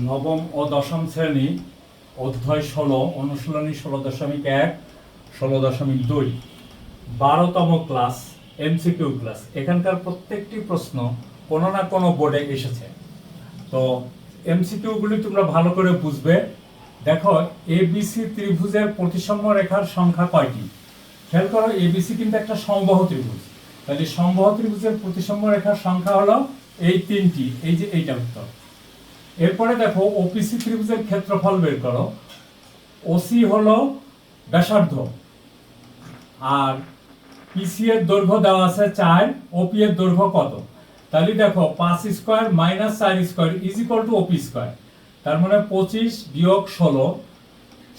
নবম ও দশম শ্রেণী অধ্যায় 16 অনুশীলনী 16.1 16.2 12তম ক্লাস এমসিকিউ ক্লাস। এখানকার প্রত্যেকটি প্রশ্ন কোনো না কোনো বোর্ডে এসেছে, তো এমসিকিউগুলি তোমরা ভালো করে বুঝবে। দেখো, এবিসি ত্রিভুজের প্রতিসম রেখার সংখ্যা কয়টি? খেয়াল করো, এবিসি কিন্তু একটা সমবাহু ত্রিভুজ, তাহলে সমবাহু ত্রিভুজের প্রতিসম রেখার সংখ্যা হলো এই তিনটি। এই যে এইটা উত্তর। এরপরে দেখো, ওপিসি ত্রিভুজের ক্ষেত্রফল বের করো। ওসি হলো ব্যাসার্ধ, আর পিসি এর দৈর্ঘ্য দেওয়া আছে 4, ওপি এর দৈর্ঘ্য কত? তাহলে দেখো, 5 square minus 4 square is equal to OP square. তার মানে 25 বিয়োগ 16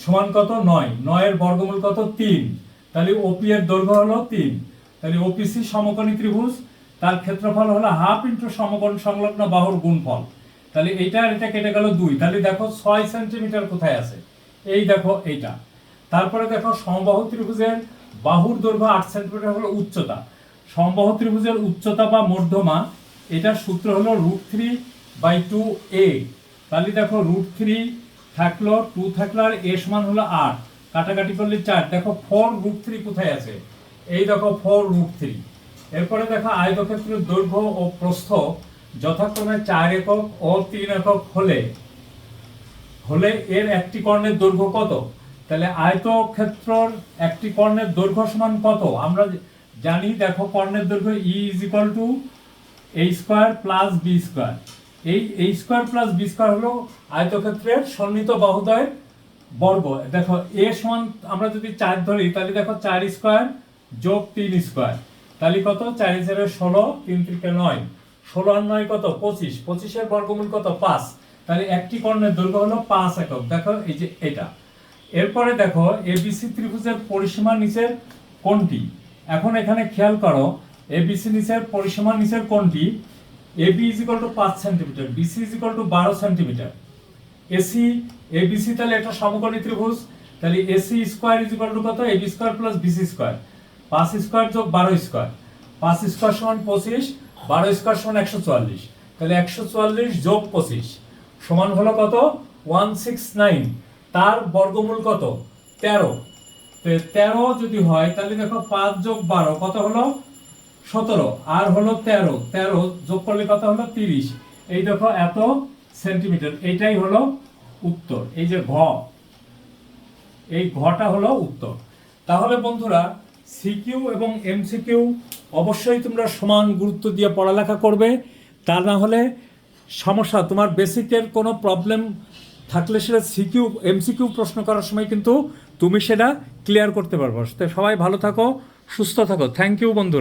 সমান কত? 9। 9 এর বর্গমূল কত? 3। তাহলে ওপি এর দৈর্ঘ্য হলো 3। তাহলে ওপিসি সমকোণী ত্রিভুজ, তার ক্ষেত্রফল হলো হাফ ইনটু সমকোণ সংলগ্ন বাহুর গুণফল। তাহলে এইটা আর এটা কেটে গেল 2। তাহলে দেখো 6 সেন্টিমিটার কোথায় আছে? এই দেখো এইটা। তারপরে দেখো, সমবাহু ত্রিভুজের বাহুর দৈর্ঘ্য 8 সেন্টিমিটার হলো উচ্চতা। সমবাহু ত্রিভুজের উচ্চতা বা মধ্যমা, এটার সূত্র হলো √3/2a। তাহলে দেখো, √3 থাকলো, 2 থাকলো, আর a সমান হলো 8, কাটাকাটি করলে 4। দেখো 4√3 কোথায় আছে? এই দেখো 4√3। এরপরে দেখো, আয়তক্ষেত্রের দৈর্ঘ্য ও প্রস্থ যথাক্রমে 4 একক ও 3 একক হলে এর একটি কর্ণের দৈর্ঘ্য কত? তাহলে আয়তক্ষেত্রের একটি কর্ণের দৈর্ঘ্য সমান কত আমরা জানি। দেখো, কর্ণের দৈর্ঘ্য E = a² + b²। এই a² + b² হলো আয়তক্ষেত্রের সন্নিহিত বাহুদ্বয়ের বর্গ। দেখো, a সমান আমরা যদি 4 ধরি, তাহলে দেখো 4² + 3², তাহলে কত? 4 × 4 = 16, 3 × 3 = 9, 16 আর 9 কত? 25। 25 এর বর্গমূল কত? 5। তাহলে একটি কর্ণের দৈর্ঘ্য হলো 5 একক। দেখো এই যে এটা। এরপরে দেখো, এবিসি ত্রিভুজের পরিসীমা নিচের কোনটি? এখন এখানে খেয়াল করো, এবিসি নিচের পরিসীমা নিচের কোনটি? AB = 5 centimetre, BC = 12 centimetre. AC ABC তাহলে একটা সমকোণী ত্রিভুজ, তাহলে এসি স্কয়ার = কত? ab² + bc²। 5² + 12², 5² = 25, 12² = 144। তাহলে 144 + 25 সমান হলো কত? 169। তার বর্গমূল কত? 13। 13 যদি হয়, তাহলে দেখো 5 + 12 কত হলো? 17, আর হলো 13। 13 যোগ করলে কত হলো? 30। এই দেখো এত সেন্টিমিটার। এইটাই হলো উত্তর। এই যে ঘ, এই ঘটা হলো উত্তর। তাহলে বন্ধুরা, সিকিউ এবং এমসিকিউ অবশ্যই তোমরা সমান গুরুত্ব দিয়ে পড়ালেখা করবে। তা না হলে সমস্যা, তোমার বেসিকের কোনো প্রবলেম থাকলে সেটা সিকিউ এমসিকিউ প্রশ্ন করার সময় কিন্তু তুমি সেটা ক্লিয়ার করতে পারবে। তো সবাই ভালো থাকো, সুস্থ থাকো। থ্যাংক ইউ বন্ধুরা।